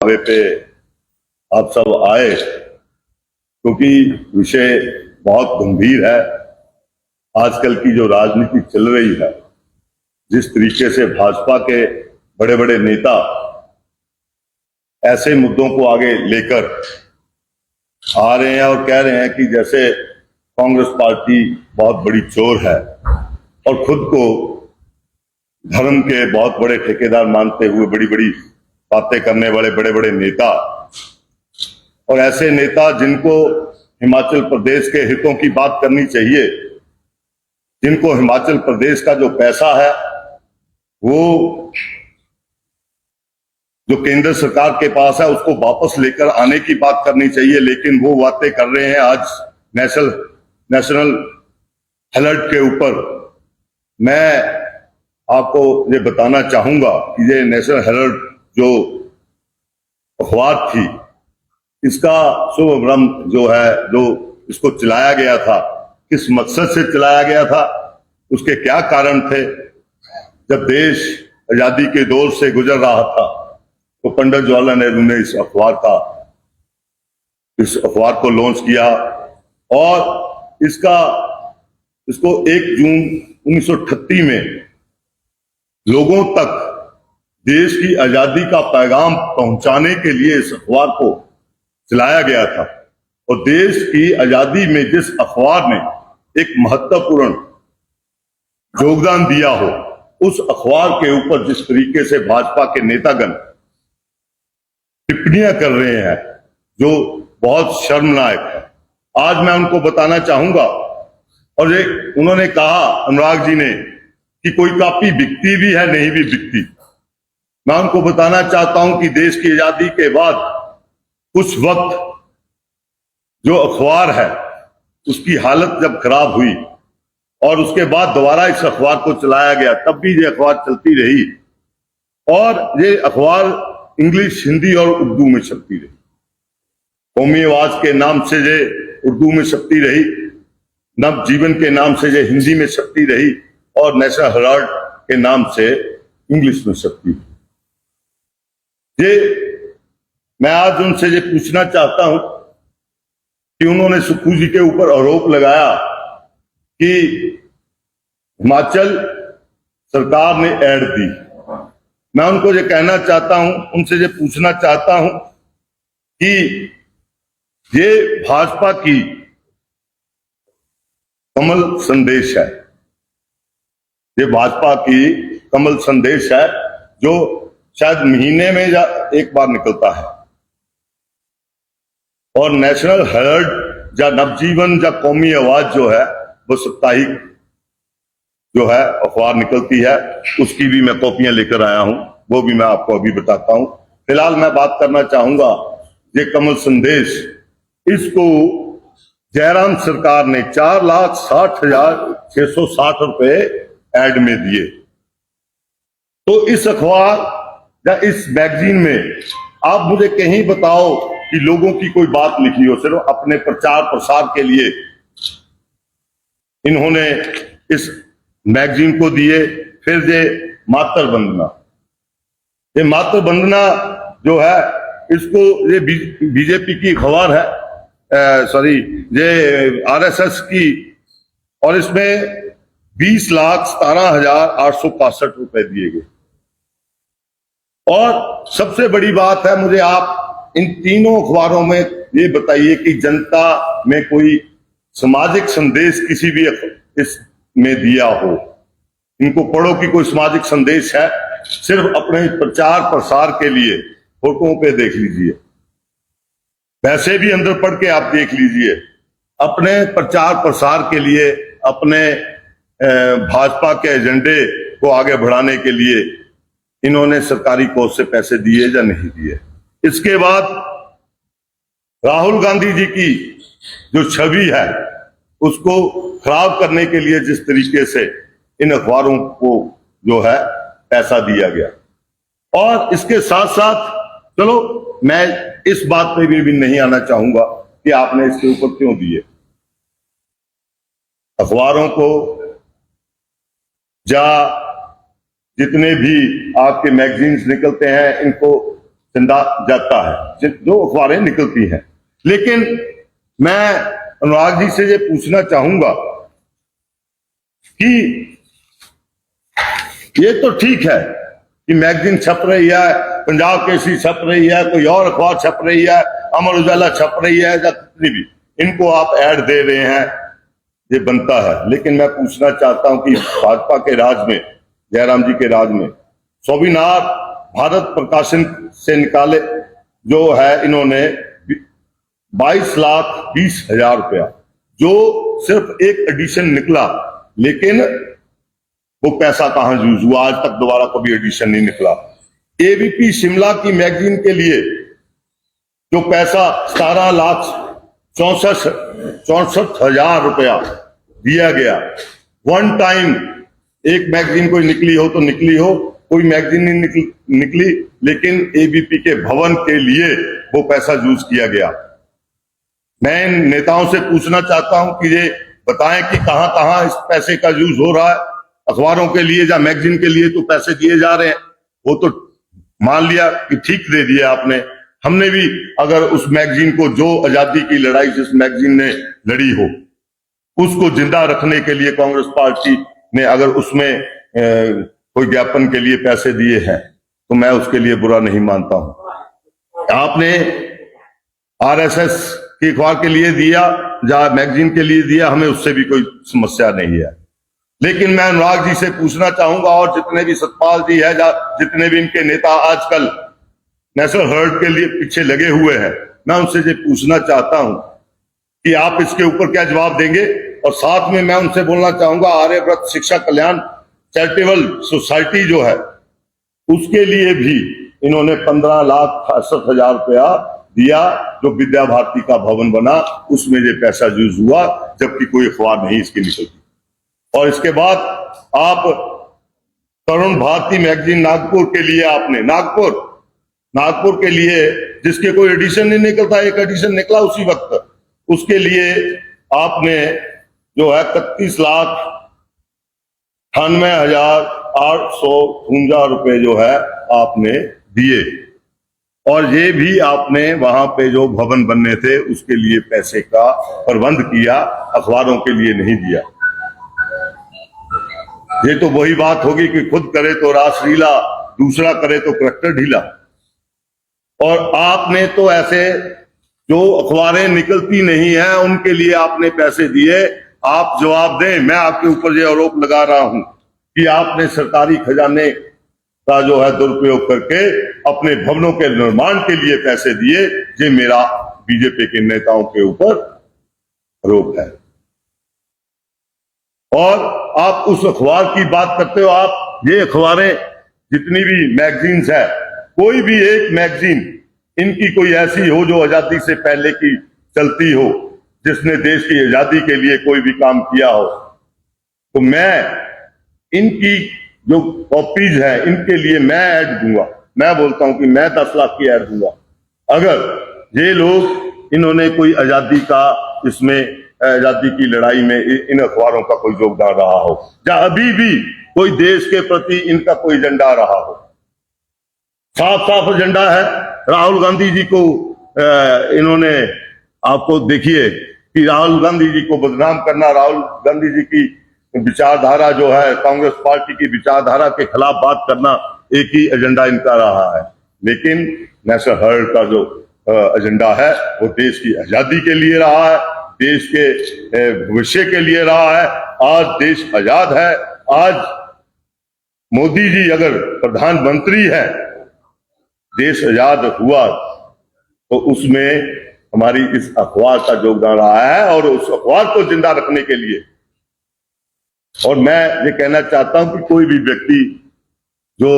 दावे पे आप सब आए, क्योंकि विषय बहुत गंभीर है। आजकल की जो राजनीति चल रही है, जिस तरीके से भाजपा के बड़े बड़े नेता ऐसे मुद्दों को आगे लेकर आ रहे हैं और कह रहे हैं कि जैसे कांग्रेस पार्टी बहुत बड़ी चोर है, और खुद को धर्म के बहुत बड़े ठेकेदार मानते हुए बड़ी बड़ी बातें करने वाले बड़े बड़े नेता, और ऐसे नेता जिनको हिमाचल प्रदेश के हितों की बात करनी चाहिए, जिनको हिमाचल प्रदेश का जो पैसा है वो जो केंद्र सरकार के पास है उसको वापस लेकर आने की बात करनी चाहिए, लेकिन वो बातें कर रहे हैं आज नेशनल हेराल्ड के ऊपर। मैं आपको ये बताना चाहूंगा कि ये नेशनल हेराल्ड जो अखबार थी, इसका शुभारंभ जो है, जो इसको चलाया गया था, किस मकसद से चलाया गया था, उसके क्या कारण थे। जब देश आजादी के दौर से गुजर रहा था तो पंडित जवाहरलाल नेहरू ने इस अखबार को लॉन्च किया, और इसको 1 जून 1938 में लोगों तक देश की आजादी का पैगाम पहुंचाने के लिए इस अखबार को चलाया गया था। और देश की आजादी में जिस अखबार ने एक महत्वपूर्ण योगदान दिया हो, उस अखबार के ऊपर जिस तरीके से भाजपा के नेतागण टिप्पणियां कर रहे हैं, जो बहुत शर्मनाक है। आज मैं उनको बताना चाहूंगा, और ये उन्होंने कहा, अनुराग जी ने, कि कोई कॉपी बिकती भी है, नहीं भी बिकती। मैं उनको बताना चाहता हूं कि देश की आजादी के बाद उस वक्त जो अखबार है उसकी हालत जब खराब हुई और उसके बाद दोबारा इस अखबार को चलाया गया, तब भी ये अखबार चलती रही, और ये अखबार इंग्लिश, हिंदी और उर्दू में छपती रही। कौमी आवाज के नाम से ये उर्दू में छपती रही, नवजीवन के नाम से ये हिंदी में छपती रही, और नेशनल हेराल्ड के नाम से इंग्लिश में छपती रही। ये मैं आज उनसे ये पूछना चाहता हूं कि उन्होंने सुक्खू जी के ऊपर आरोप लगाया कि हिमाचल सरकार ने ऐड दी। मैं उनको ये कहना चाहता हूं, उनसे ये पूछना चाहता हूं कि ये भाजपा की कमल संदेश है, ये भाजपा की कमल संदेश है, जो शायद महीने में या एक बार निकलता है। और नेशनल हेराल्ड या नवजीवन या कौमी आवाज जो है, वो साप्ताहिक जो है अखबार निकलती है, उसकी भी मैं कॉपियां लेकर आया हूं, वो भी मैं आपको अभी बताता हूं। फिलहाल मैं बात करना चाहूंगा ये कमल संदेश, इसको जयराम सरकार ने 4,60,660 रुपए एड में दिए। तो इस अखबार या इस मैगजीन में आप मुझे कहीं बताओ कि लोगों की कोई बात लिखी हो, सिर्फ अपने प्रचार प्रसार के लिए इन्होंने इस मैगजीन को दिए। फिर ये मातृ वंदना जो है, इसको ये बीजेपी की खबर है, सॉरी ये आरएसएस की, और इसमें 20,17,865 रुपए दिए गए। और सबसे बड़ी बात है, मुझे आप इन तीनों अखबारों में ये बताइए कि जनता में कोई सामाजिक संदेश किसी भी इसमें दिया हो। इनको पढ़ो कि कोई सामाजिक संदेश है, सिर्फ अपने प्रचार प्रसार के लिए फोटोओं पे देख लीजिए, वैसे भी अंदर पढ़ के आप देख लीजिए। अपने प्रचार प्रसार के लिए, अपने भाजपा के एजेंडे को आगे बढ़ाने के लिए इन्होंने सरकारी कोष से पैसे दिए या नहीं दिए। इसके बाद राहुल गांधी जी की जो छवि है उसको खराब करने के लिए जिस तरीके से इन अखबारों को जो है पैसा दिया गया, और इसके साथ साथ, चलो मैं इस बात पे भी नहीं आना चाहूंगा कि आपने इसके ऊपर क्यों दिए। अखबारों को या जितने भी आपके मैगजीन्स निकलते हैं, इनको चंदा जाता है, जो अखबारें निकलती हैं। लेकिन मैं अनुराग जी से ये पूछना चाहूंगा कि ये तो ठीक है कि मैगजीन छप रही है, पंजाब केसरी छप रही है, कोई और अखबार छप रही है, अमर उजाला छप रही है, या कितनी भी, इनको आप ऐड दे रहे हैं, ये बनता है। लेकिन मैं पूछना चाहता हूं कि भाजपा के राज में, जयराम जी के राज में, सोबिनार भारत प्रकाशन से निकाले जो है इन्होंने 22,20,000 रुपया, जो सिर्फ एक एडिशन निकला, लेकिन वो पैसा कहां यूज हुआ, आज तक दोबारा कभी एडिशन नहीं निकला। एबीपी शिमला की मैगजीन के लिए जो पैसा 17,64,64,000 रुपया दिया गया, वन टाइम, एक मैगजीन कोई निकली हो तो निकली हो, कोई मैगजीन नहीं निकली, लेकिन एबीपी के भवन के लिए वो पैसा यूज किया गया। मैं इन नेताओं से पूछना चाहता हूं कि ये बताएं कि कहां कहां इस पैसे का यूज हो रहा है। अखबारों के लिए या मैगजीन के लिए तो पैसे दिए जा रहे हैं, वो तो मान लिया कि ठीक दे दिया आपने। हमने भी अगर उस मैगजीन को, जो आजादी की लड़ाई जिस मैगजीन ने लड़ी हो, उसको जिंदा रखने के लिए कांग्रेस पार्टी ने अगर उसमें कोई ज्ञापन के लिए पैसे दिए हैं, तो मैं उसके लिए बुरा नहीं मानता हूं। आपने आरएसएस के अखबार के लिए दिया या मैगजीन के लिए दिया, हमें उससे भी कोई समस्या नहीं है। लेकिन मैं अनुराग जी से पूछना चाहूंगा, और जितने भी सतपाल जी है, या जितने भी इनके नेता आजकल नेशनल हेराल्ड के लिए पीछे लगे हुए हैं, मैं उनसे ये पूछना चाहता हूं कि आप इसके ऊपर क्या जवाब देंगे। और साथ में मैं उनसे बोलना चाहूंगा, आर्यव्रत शिक्षा कल्याण चैरिटेबल सोसाइटी जो है, उसके लिए भी इन्होंने 15,68,000 रुपया दिया, जो विद्या भारती का भवन बना, उसमें ये पैसा यूज हुआ, जबकि कोई अखबार नहीं इसकी निकलती। और इसके बाद आप तरुण भारती मैगजीन नागपुर के लिए, आपने नागपुर के लिए, जिसके कोई एडिशन नहीं निकलता, एक एडिशन निकला उसी वक्त, उसके लिए आपने जो है 31,98,852 रुपए जो है आपने दिए। और ये भी आपने वहां पे जो भवन बनने थे उसके लिए पैसे का प्रबंध किया, अखबारों के लिए नहीं दिया। ये तो वही बात होगी कि खुद करे तो रासलीला, दूसरा करे तो करैक्टर ढीला। और आपने तो ऐसे जो अखबारें निकलती नहीं है उनके लिए आपने पैसे दिए। आप जवाब दें, मैं आपके ऊपर ये आरोप लगा रहा हूं कि आपने सरकारी खजाने का जो है दुरुपयोग करके अपने भवनों के निर्माण के लिए पैसे दिए। ये मेरा बीजेपी के नेताओं के ऊपर आरोप है। और आप उस अखबार की बात करते हो, आप ये अखबारें जितनी भी मैगजीन्स है, कोई भी एक मैगजीन इनकी कोई ऐसी हो जो आजादी से पहले की चलती हो, जिसने देश की आजादी के लिए कोई भी काम किया हो, तो मैं इनकी जो कॉपीज है इनके लिए मैं ऐड दूंगा। मैं बोलता हूं कि मैं 10 लाख की ऐड दूंगा अगर ये लोग, इन्होंने कोई आजादी का, इसमें आजादी की लड़ाई में इन अखबारों का कोई योगदान रहा हो, या अभी भी कोई देश के प्रति इनका कोई एजेंडा रहा हो। साफ साफ एजेंडा है। राहुल गांधी जी को इन्होंने, आपको देखिए कि राहुल गांधी जी को बदनाम करना, राहुल गांधी जी की विचारधारा जो है, कांग्रेस पार्टी की विचारधारा के खिलाफ बात करना, एक ही एजेंडा इनका रहा है। लेकिन नेशनल हेराल्ड का जो एजेंडा है वो देश की आजादी के लिए रहा है, देश के भविष्य के लिए रहा है। आज देश आजाद है। आज मोदी जी अगर प्रधानमंत्री है, देश आजाद हुआ, तो उसमें हमारी इस अखबार का योगदान रहा है, और उस अखबार को जिंदा रखने के लिए। और मैं ये कहना चाहता हूं कि कोई भी व्यक्ति जो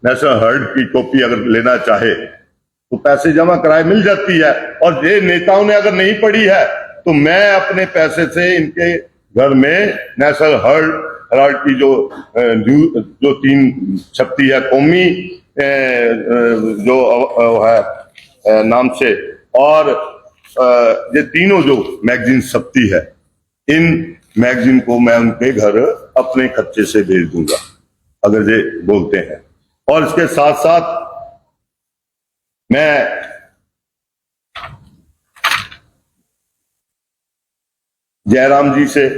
नेशनल हेराल्ड की कॉपी अगर लेना चाहे तो पैसे जमा कराए, मिल जाती है। और ये नेताओं ने अगर नहीं पढ़ी है तो मैं अपने पैसे से इनके घर में नेशनल हेराल्ड की जो 3 छपती है, कौमी जो है नाम से, और ये तीनों जो मैगजीन छपती है, इन मैगजीन को मैं उनके घर अपने खर्चे से भेज दूंगा अगर ये बोलते हैं। और इसके साथ साथ मैं जयराम जी से,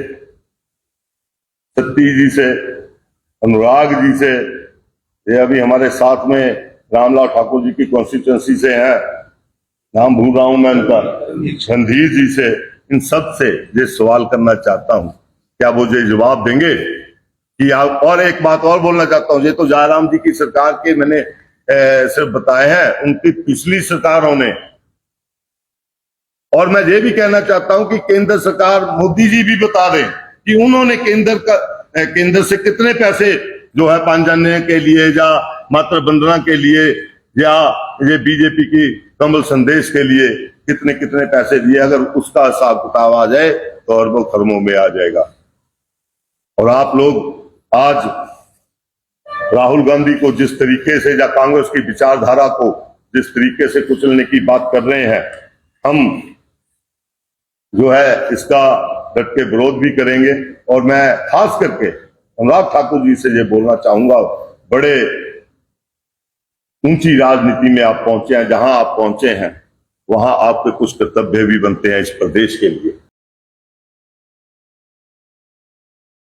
सतीश जी से, अनुराग जी से, ये अभी हमारे साथ में रामलाल ठाकुर जी की कॉन्स्टिट्यूंसी से हैं, नाम भूल रहा हूं मैं उनका, रणधीर जी से, इन सब से ये सवाल करना चाहता हूं, क्या वो ये जवाब देंगे कि आप। और एक बात और बोलना चाहता हूं, ये तो जयराम जी की सरकार के मैंने सिर्फ बताए हैं, उनकी पिछली सरकारों ने। और मैं ये भी कहना चाहता हूं कि केंद्र सरकार, मोदी जी भी बता दें कि उन्होंने केंद्र से कितने पैसे जो है पांचजन्य के लिए या मातृ वंदना के लिए या ये बीजेपी की कमल संदेश के लिए कितने कितने पैसे दिए। अगर उसका हिसाब किताब आ जाए तो अरबों खरबों में आ जाएगा। और आप लोग आज राहुल गांधी को जिस तरीके से या कांग्रेस की विचारधारा को जिस तरीके से कुचलने की बात कर रहे हैं, हम जो है इसका डट के विरोध भी करेंगे। और मैं खास करके अनुराग ठाकुर जी से ये बोलना चाहूंगा, बड़े ऊंची राजनीति में आप पहुंचे हैं, जहां आप पहुंचे हैं वहां आपके कुछ कर्तव्य भी बनते हैं इस प्रदेश के लिए।